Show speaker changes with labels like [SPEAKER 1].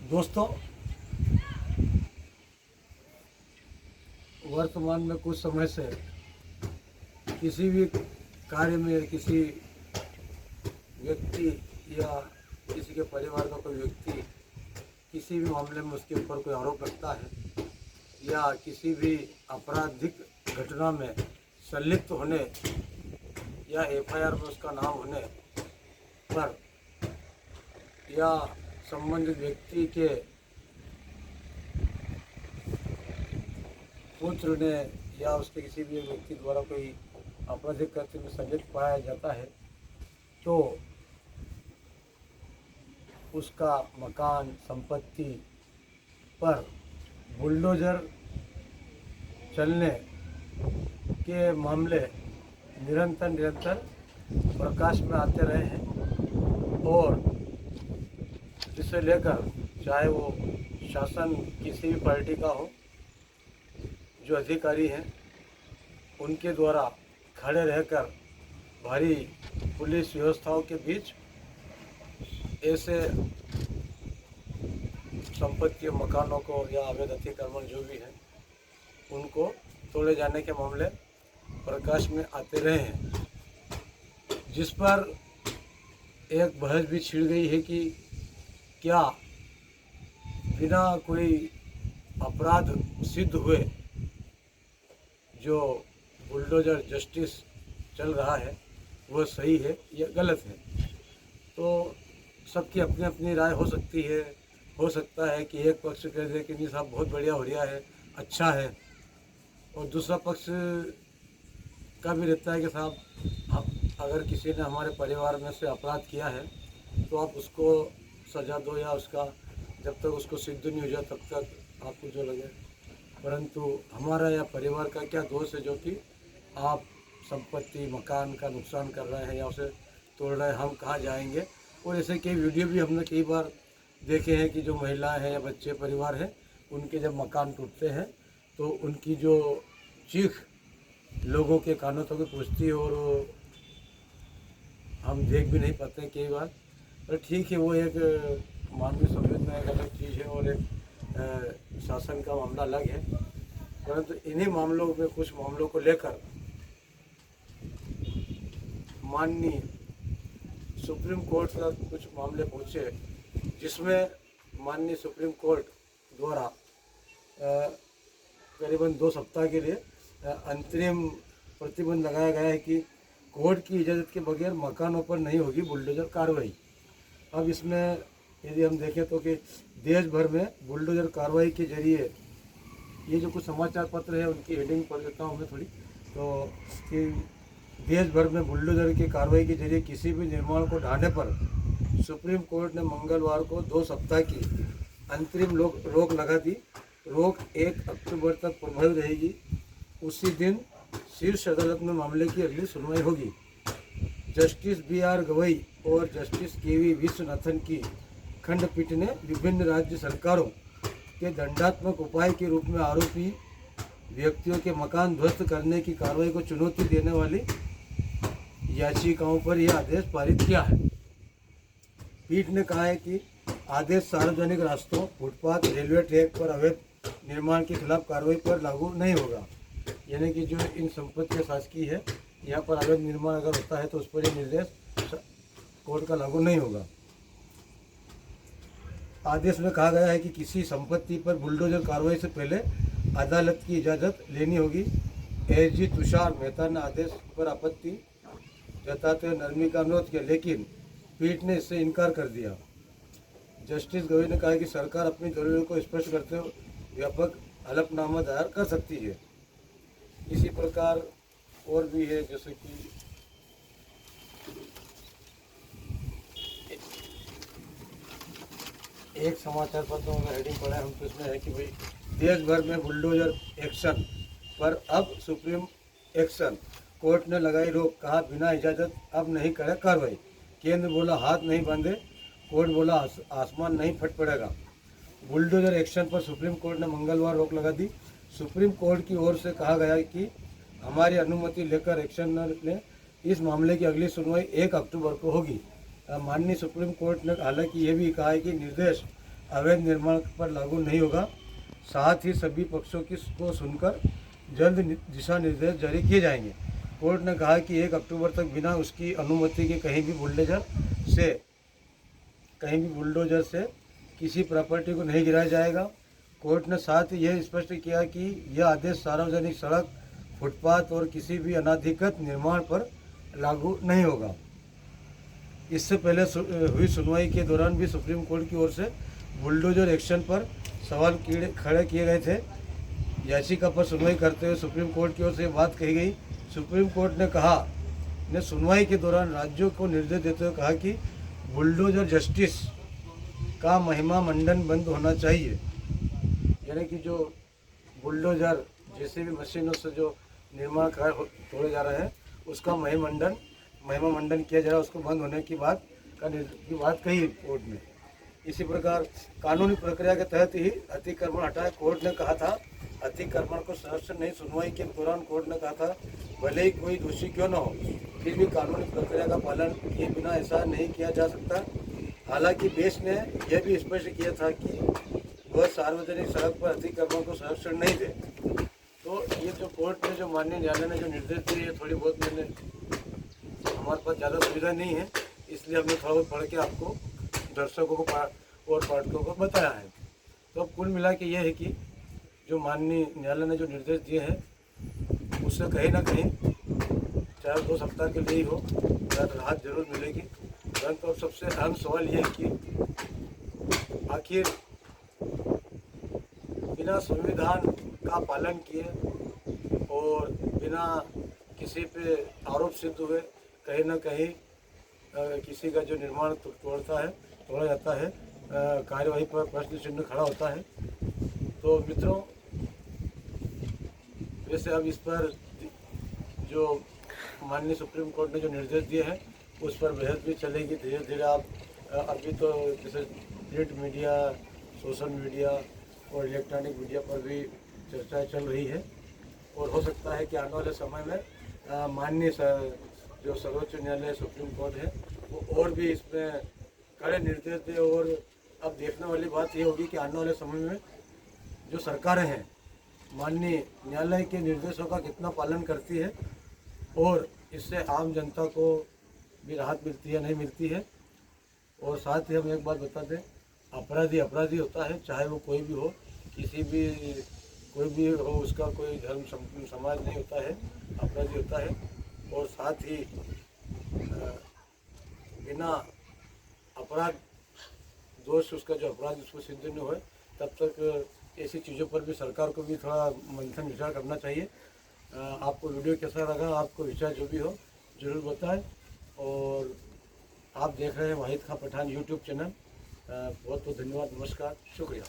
[SPEAKER 1] दोस्तों, वर्तमान में कुछ समय से किसी भी कार्य में किसी व्यक्ति या किसी के परिवार का कोई व्यक्ति किसी भी मामले में उसके ऊपर कोई आरोप लगता है या किसी भी आपराधिक घटना में संलिप्त होने या एफआईआर में उसका नाम होने पर या संबंधित व्यक्ति के पुत्र ने या उसके किसी भी व्यक्ति द्वारा कोई आपराधिक कृत्य में संलिप्त पाया जाता है तो उसका मकान संपत्ति पर बुलडोजर चलने के मामले निरंतर प्रकाश में आते रहे हैं और इसे लेकर चाहे वो शासन किसी भी पार्टी का हो, जो अधिकारी हैं उनके द्वारा खड़े रहकर भारी पुलिस व्यवस्थाओं के बीच ऐसे संपत्ति मकानों को या अवैध अतिक्रमण जो भी है उनको तोड़े जाने के मामले प्रकाश में आते रहे हैं, जिस पर एक बहस भी छिड़ गई है कि क्या बिना कोई अपराध सिद्ध हुए जो बुलडोजर जस्टिस चल रहा है वह सही है या गलत है। तो सबकी अपनी अपनी राय हो सकती है। हो सकता है कि एक पक्ष कह दे कि नहीं साहब बहुत बढ़िया हो रहा है, अच्छा है, और दूसरा पक्ष का भी रहता है कि साहब अगर किसी ने हमारे परिवार में से अपराध किया है तो आप उसको सज़ा दो या उसका जब तक उसको सिद्ध नहीं हो जाए तब तक आपको जो लगे, परंतु हमारा या परिवार का क्या दोष है जो कि आप संपत्ति मकान का नुकसान कर रहे हैं या उसे तोड़ रहे हैं, हम कहाँ जाएंगे। और ऐसे कई वीडियो भी हमने कई बार देखे हैं कि जो महिलाएं हैं या बच्चे परिवार हैं उनके जब मकान टूटते हैं तो उनकी जो चीख लोगों के कानों तक पहुँचती है और हम देख भी नहीं पाते कई बार। पर ठीक है, वो एक मानवीय संवेदना एक अलग चीज़ है और एक शासन का मामला अलग है, परंतु इन्हीं मामलों में कुछ मामलों को लेकर माननीय सुप्रीम कोर्ट तक कुछ मामले पहुँचे, जिसमें माननीय सुप्रीम कोर्ट द्वारा करीबन 2 सप्ताह के लिए अंतरिम प्रतिबंध लगाया गया है कि कोर्ट की इजाज़त के बगैर मकानों पर नहीं होगी बुलडोजर कार्रवाई। अब इसमें यदि हम देखें तो कि देश भर में बुलडोजर कार्रवाई के जरिए ये जो कुछ समाचार पत्र है उनकी हेडिंग पढ़ देता हूँ मैं थोड़ी, तो कि देश भर में बुलडोजर की कार्रवाई के जरिए किसी भी निर्माण को ढाने पर सुप्रीम कोर्ट ने मंगलवार को 2 सप्ताह की अंतरिम रोक लगा दी। रोक 1 अक्टूबर तक प्रभावी रहेगी। उसी दिन शीर्ष अदालत में मामले की अगली सुनवाई होगी। जस्टिस BR गवई और जस्टिस KV विश्वनाथन की खंडपीठ ने विभिन्न राज्य सरकारों के दंडात्मक उपाय के रूप में आरोपी व्यक्तियों के मकान ध्वस्त करने की कार्रवाई को चुनौती देने वाली याचिकाओं पर यह आदेश पारित किया है। पीठ ने कहा है कि आदेश सार्वजनिक रास्तों, फुटपाथ, रेलवे ट्रैक पर अवैध निर्माण के खिलाफ कार्रवाई पर लागू नहीं होगा। यानी कि जो इन संपत्तियां शासकीय है, यहाँ पर अवैध निर्माण अगर होता है तो उस पर ये निर्देश कोर्ट का लागू नहीं होगा। आदेश में कहा गया है कि किसी संपत्ति पर बुलडोजर कार्रवाई से पहले अदालत की इजाज़त लेनी होगी। AG तुषार मेहता ने आदेश पर आपत्ति जताते हुए नरमी का अनुरोध किया, लेकिन पीठ ने इससे इनकार कर दिया। जस्टिस गवई ने कहा कि सरकार अपनी जरूरतों को स्पष्ट करते हुए व्यापक हलफनामा दायर कर सकती है। इसी प्रकार और भी है, जैसे कि एक समाचार पत्र में हेडिंग पढ़ा है हम, तो इसमें है कि भाई देश भर में बुलडोजर एक्शन पर अब सुप्रीम एक्शन, कोर्ट ने लगाई रोक, कहा बिना इजाज़त अब नहीं करे कार्रवाई। केंद्र बोला हाथ नहीं बांधे, कोर्ट बोला आसमान नहीं फट पड़ेगा। बुलडोजर एक्शन पर सुप्रीम कोर्ट ने मंगलवार रोक लगा दी। सुप्रीम कोर्ट की ओर से कहा गया कि हमारी अनुमति लेकर एक्शन ने इस मामले की अगली सुनवाई 1 अक्टूबर को होगी। माननीय सुप्रीम कोर्ट ने हालांकि ये भी कहा है कि निर्देश अवैध निर्माण पर लागू नहीं होगा। साथ ही सभी पक्षों की को सुनकर जल्द दिशा निर्देश जारी किए जाएंगे। कोर्ट ने कहा कि 1 अक्टूबर तक बिना उसकी अनुमति के कहीं भी बुलडोजर से किसी प्रॉपर्टी को नहीं गिराया जाएगा। कोर्ट ने साथ ही यह स्पष्ट किया कि यह आदेश सार्वजनिक सड़क, फुटपाथ और किसी भी अनाधिकृत निर्माण पर लागू नहीं होगा। इससे पहले हुई सुनवाई के दौरान भी सुप्रीम कोर्ट की ओर से बुलडोजर एक्शन पर सवाल खड़े किए गए थे। याचिका पर सुनवाई करते हुए सुप्रीम कोर्ट की ओर से बात कही गई। सुप्रीम कोर्ट ने सुनवाई के दौरान राज्यों को निर्देश देते हुए कहा कि बुलडोजर जस्टिस का महिमा मंडन बंद होना चाहिए। यानी कि जो बुलडोजर जैसे भी मशीनों से जो निर्माण कार्य तोड़े जा रहे हैं उसका महिमा मंडन किया जा रहा है, उसको बंद होने की बात कही कोर्ट ने। इसी प्रकार कानूनी प्रक्रिया के तहत ही अतिक्रमण हटाए। कोर्ट ने कहा था अतिक्रमण को संरक्षण नहीं। सुनवाई के दौरान कोर्ट ने कहा था भले ही कोई दोषी क्यों न हो, फिर भी कानूनी प्रक्रिया का पालन किए बिना ऐसा नहीं किया जा सकता। हालांकि बेंच ने यह भी स्पष्ट किया था कि वह सार्वजनिक सड़क पर अतिक्रमण को संरक्षण नहीं थे। तो ये जो कोर्ट ने जो माननीय न्यायालय ने जो निर्देश दिए, ये थोड़ी बहुत हमारे पास ज़्यादा सुविधा नहीं है, इसलिए हमने थोड़ा बहुत पढ़ के आपको दर्शकों को और पाठकों को बताया है। तो अब कुल मिला के ये है कि जो माननीय न्यायालय ने जो निर्देश दिए हैं उससे कहीं ना कहीं चाहे 2 सप्ताह के लिए ही हो राहत जरूर मिलेगी। परंतु अब सबसे अहम सवाल ये है कि आखिर बिना संविधान का पालन किए और बिना किसी पे आरोप सिद्ध हुए कहीं ना कहीं किसी का जो निर्माण तोड़ा जाता है, कार्यवाही पर प्रश्न चिन्ह खड़ा होता है। तो मित्रों, वैसे अब इस पर जो माननीय सुप्रीम कोर्ट ने जो निर्देश दिए हैं उस पर बहस भी चलेगी धीरे धीरे। आप अभी तो जैसे प्रिंट मीडिया, सोशल मीडिया और इलेक्ट्रॉनिक मीडिया पर भी चर्चाएं चल रही है और हो सकता है कि आने वाले समय में माननीय जो सर्वोच्च न्यायालय सुप्रीम कोर्ट है वो और भी इसमें कड़े निर्देश दे। और अब देखने वाली बात ये होगी कि आने वाले समय में जो सरकारें हैं माननीय न्यायालय के निर्देशों का कितना पालन करती है और इससे आम जनता को भी राहत मिलती है नहीं मिलती है। और साथ ही हम एक बात बता दें, अपराधी होता है, चाहे वो कोई भी हो, कोई भी हो, उसका कोई धर्म समाज नहीं होता है, अपराधी होता है। और साथ ही बिना अपराध दोष उसका जो अपराध उसको सिद्ध नहीं हुए तब तक ऐसी चीज़ों पर भी सरकार को भी थोड़ा मंथन विचार करना चाहिए। आपको वीडियो कैसा लगा, आपको विचार जो भी हो ज़रूर बताएं। और आप देख रहे हैं वाहिद खां पठान यूट्यूब चैनल। बहुत बहुत धन्यवाद, नमस्कार, शुक्रिया।